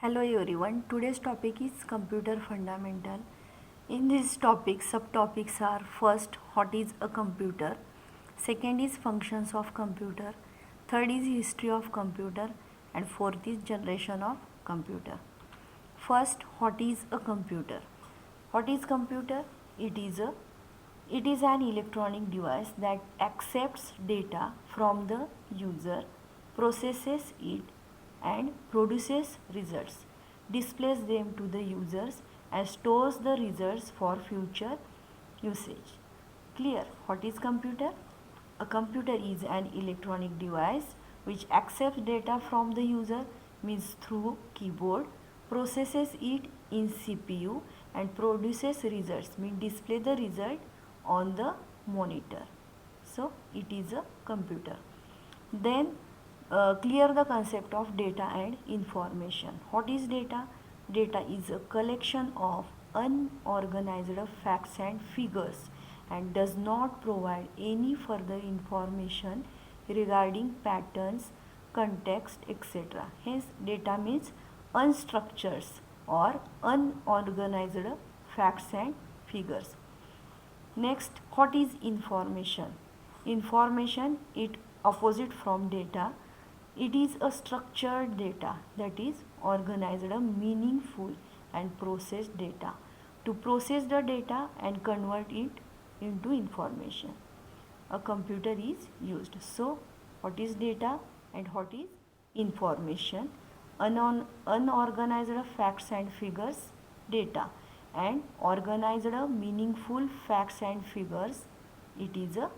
Hello everyone. Today's topic is computer fundamental. In this topic, subtopics are: first, what is a computer? Second is functions of computer. Third is history of computer, and fourth is generation of computer. First, what is a computer? What is computer? It is an electronic device that accepts data from the user, processes it, and produces results, displays them to the users, and stores the results for future usage. Clear? What is computer? A computer is an electronic device which accepts data from the user, means through keyboard, processes it in CPU, and produces results, means display the result on the monitor. So it is a computer. Then clear the concept of data and information. What is data? Data is a collection of unorganized facts and figures and does not provide any further information regarding patterns, context, etc. Hence, data means unstructured or unorganized facts and figures. Next, what is information? Information, it opposite from data. It is a structured data, that is organized, meaningful and processed data. To process the data and convert it into information, a computer is used. So, what is data and what is information? Unorganized facts and figures, data, and organized meaningful facts and figures, it is a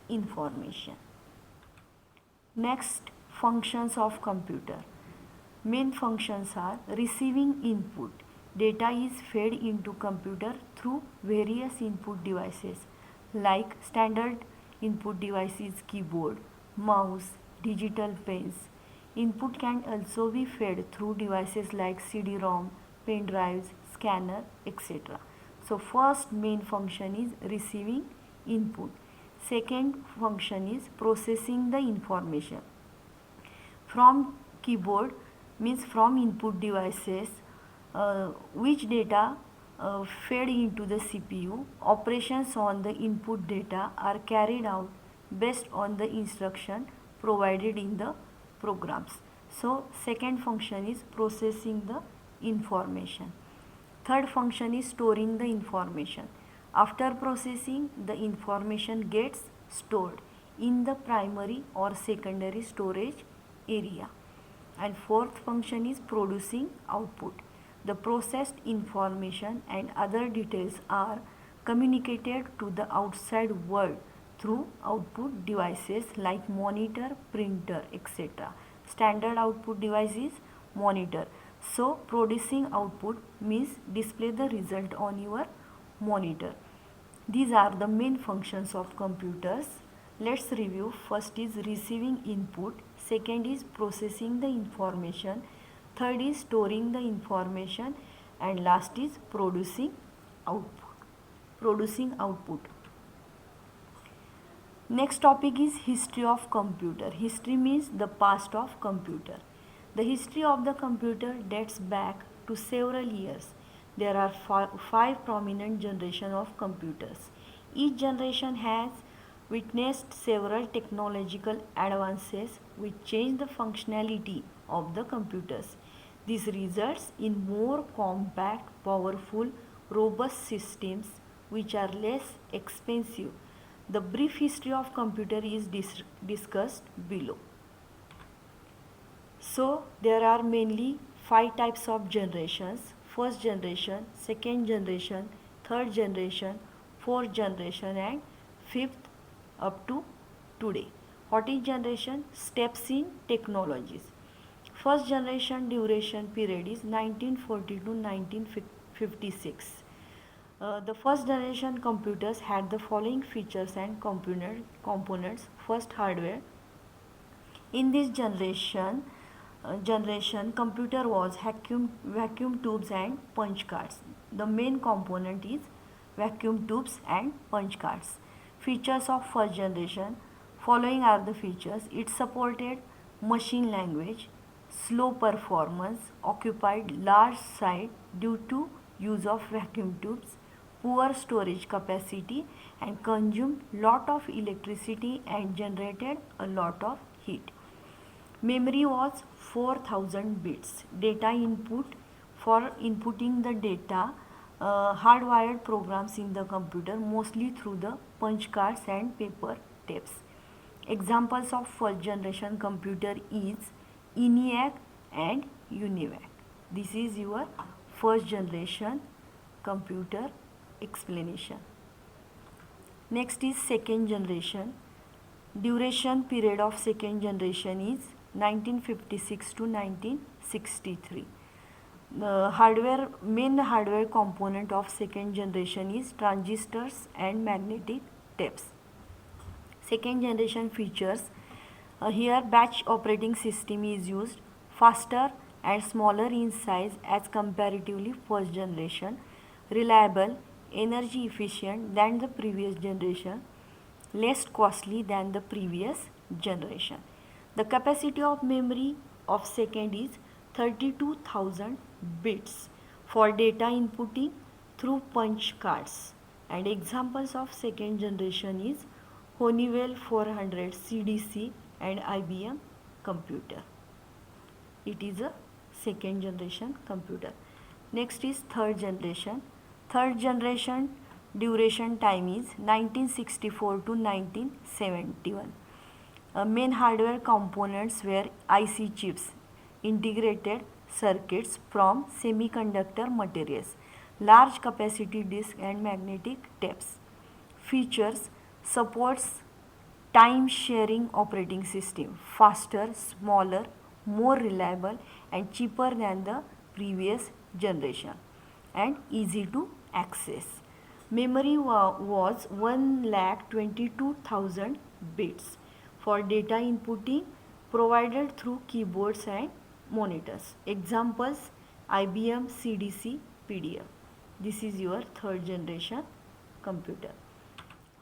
information. Next, functions of computer. Main functions are: receiving input. Data is fed into computer through various input devices like standard input devices, keyboard, mouse, digital pens. Input can also be fed through devices like CD-ROM, pen drives, scanner, etc. So first main function is receiving input. Second function is processing the information. From keyboard means from input devices, which data fed into the CPU. Operations on the input data are carried out based on the instruction provided in the programs. So second function is processing the information. Third function is storing the information. After processing, the information gets stored in the primary or secondary storage area. And fourth function is producing output. The processed information and other details are communicated to the outside world through output devices like monitor, printer, etc. Standard output device is monitor. So producing output means display the result on your monitor. These are the main functions of computers. Let's review. First is receiving input, second is processing the information, third is storing the information, and last is producing output. Next topic is history of computer. History means the past of computer. The history of the computer dates back to several years. There are five prominent generations of computers. Each generation has witnessed several technological advances which change the functionality of the computers. This results in more compact, powerful, robust systems which are less expensive. The brief history of computer is discussed below. So there are mainly five types of generations: first generation, second generation, third generation, fourth generation, and fifth up to today. What is generation? Steps in technologies. First generation duration period is 1940 to 1956. The first generation computers had the following features and components. First, hardware. In this generation, computer was vacuum tubes and punch cards. The main component is vacuum tubes and punch cards. Features of first generation: following are the features. It supported machine language, slow performance, occupied large site due to use of vacuum tubes, poor storage capacity and consumed lot of electricity and generated a lot of heat. Memory was 4000 bits. Data input for inputting the data, hardwired programs in the computer mostly through the punch cards and paper tapes. Examples of first generation computer is ENIAC and UNIVAC. This is your first generation computer explanation. Next is second generation. Duration period of second generation is 1956 to 1963. The main hardware component of second generation is transistors and magnetic tapes. Second generation features, here batch operating system is used, faster and smaller in size as comparatively first generation, reliable, energy efficient than the previous generation, less costly than the previous generation. The capacity of memory of second is 32,000 bits for data inputting through punch cards. And examples of second generation is Honeywell 400 CDC and IBM computer. It is a second generation computer. Next is third generation. Third generation duration time is 1964 to 1971. Main hardware components were IC chips, integrated circuits from semiconductor materials, large capacity disk and magnetic tapes. Features, supports time sharing operating system, faster, smaller, more reliable and cheaper than the previous generation and easy to access. Memory was 1,22,000 bits for data inputting provided through keyboards and monitors. Examples, IBM CDC PDF. This is your third generation computer.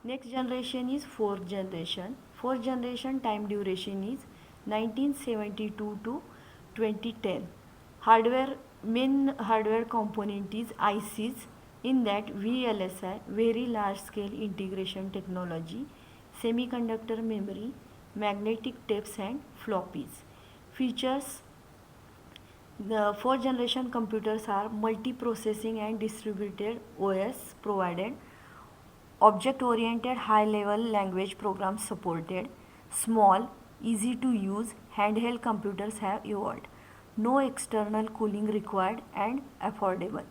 Next generation is fourth generation. Fourth generation time duration is 1972 to 2010. Main hardware component is ICs, in that VLSI, very large scale integration technology, semiconductor memory, magnetic tapes and floppies. Features, the fourth generation computers are multi-processing and distributed OS provided, object-oriented high-level language programs supported, small, easy to use handheld computers have evolved, no external cooling required and affordable.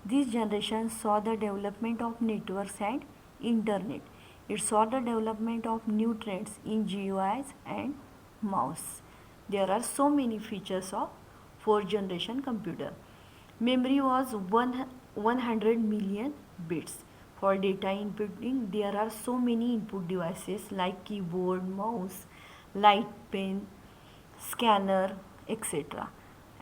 This generation saw the development of networks and internet. It saw the development of new trends in GUIs and mouse. There are so many features of fourth generation computer. Memory was 100 million bits. For data inputting, there are so many input devices like keyboard, mouse, light pen, scanner, etc.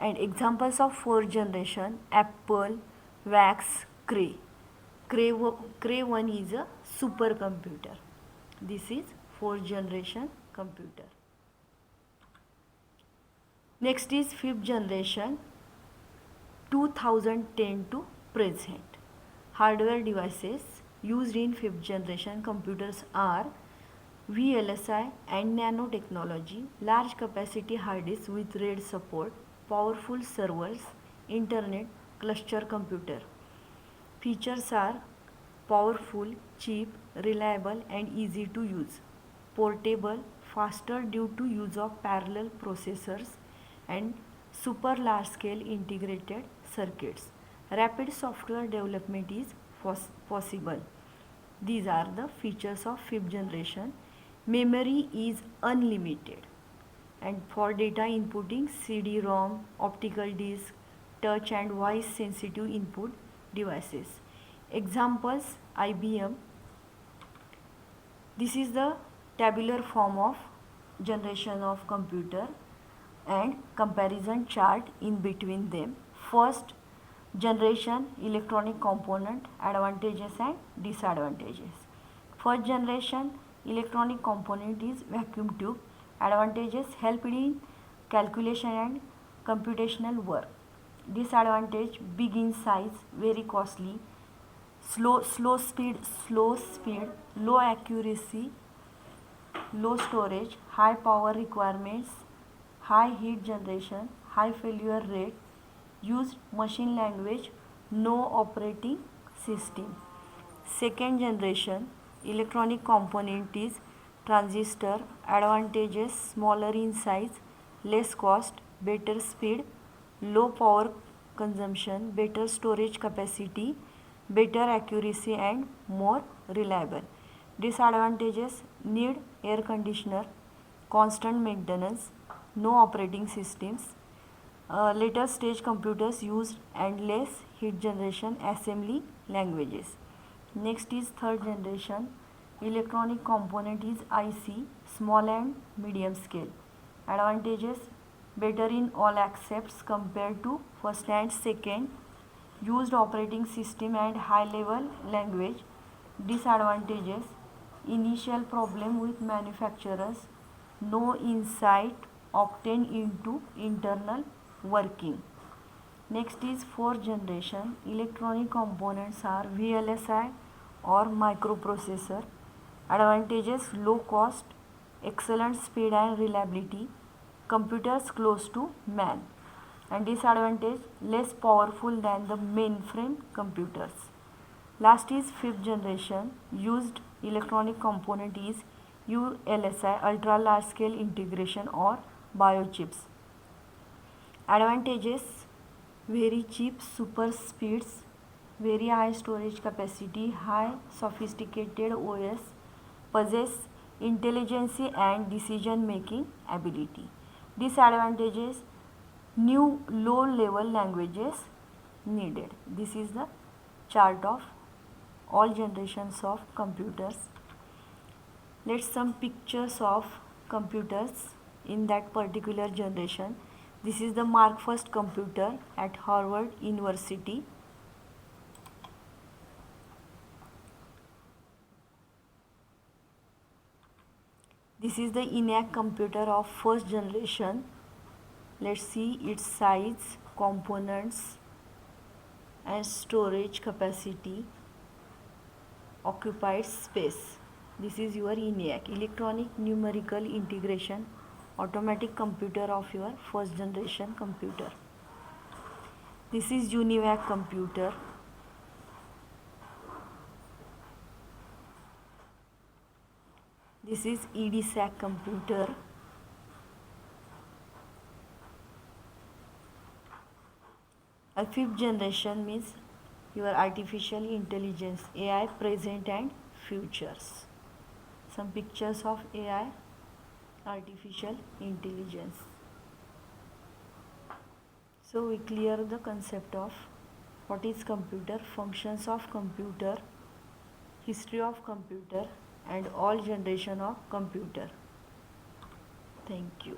And examples of fourth generation: Apple, VAX, Cray. Cray 1 is a supercomputer. This is fourth generation computer. Next is fifth generation, 2010 to present. Hardware devices used in fifth generation computers are VLSI and nanotechnology, large capacity hard disk with RAID support, powerful servers, internet, cluster computer. Features are powerful, cheap, reliable and easy to use, portable, faster due to use of parallel processors and super large scale integrated circuits. Rapid software development is possible. These are the features of fifth generation. Memory is unlimited, and for data inputting, CD-ROM, optical disc, touch and voice sensitive input devices. Examples, IBM. This is the tabular form of generation of computer and comparison chart in between them. First generation electronic component, advantages and disadvantages. First generation electronic component is vacuum tube. Advantages: help in calculation and computational work. Disadvantage: big in size, very costly, slow speed, low accuracy, low storage, high power requirements, high heat generation, high failure rate, used machine language, no operating system. Second generation electronic component is transistor. Advantages: smaller in size, less cost, better speed, low power consumption, better storage capacity, better accuracy and more reliable. Disadvantages: need air conditioner, constant maintenance, no operating systems, later stage computers used endless heat generation, assembly languages. Next is third generation electronic component is IC, small and medium scale. Advantages: better in all aspects compared to first and second, used operating system and high level language. Disadvantages: initial problem with manufacturers, no insight obtained into internal working. Next is fourth generation electronic components are VLSI or microprocessor. Advantages: low cost, excellent speed and reliability, computers close to man. And disadvantage: less powerful than the mainframe computers. Last is fifth generation used electronic component is ULSI, ultra large scale integration or biochips. Advantages: very cheap, super speeds, very high storage capacity, high sophisticated OS, possess intelligence and decision making ability. Disadvantages: new low level languages needed. This is the chart of all generations of computers. Let's some pictures of computers in that particular generation. This is the Mark I computer at Harvard University. This is the ENIAC computer of first generation. Let's see its size, components and storage capacity, occupied space. This is your ENIAC, electronic numerical integration automatic computer of your first generation computer. This is UNIVAC computer. This is EDSAC computer. A fifth generation means your artificial intelligence, AI present and futures. Some pictures of AI, artificial intelligence. So we clear the concept of what is computer, functions of computer, history of computer and all generation of computer. Thank you.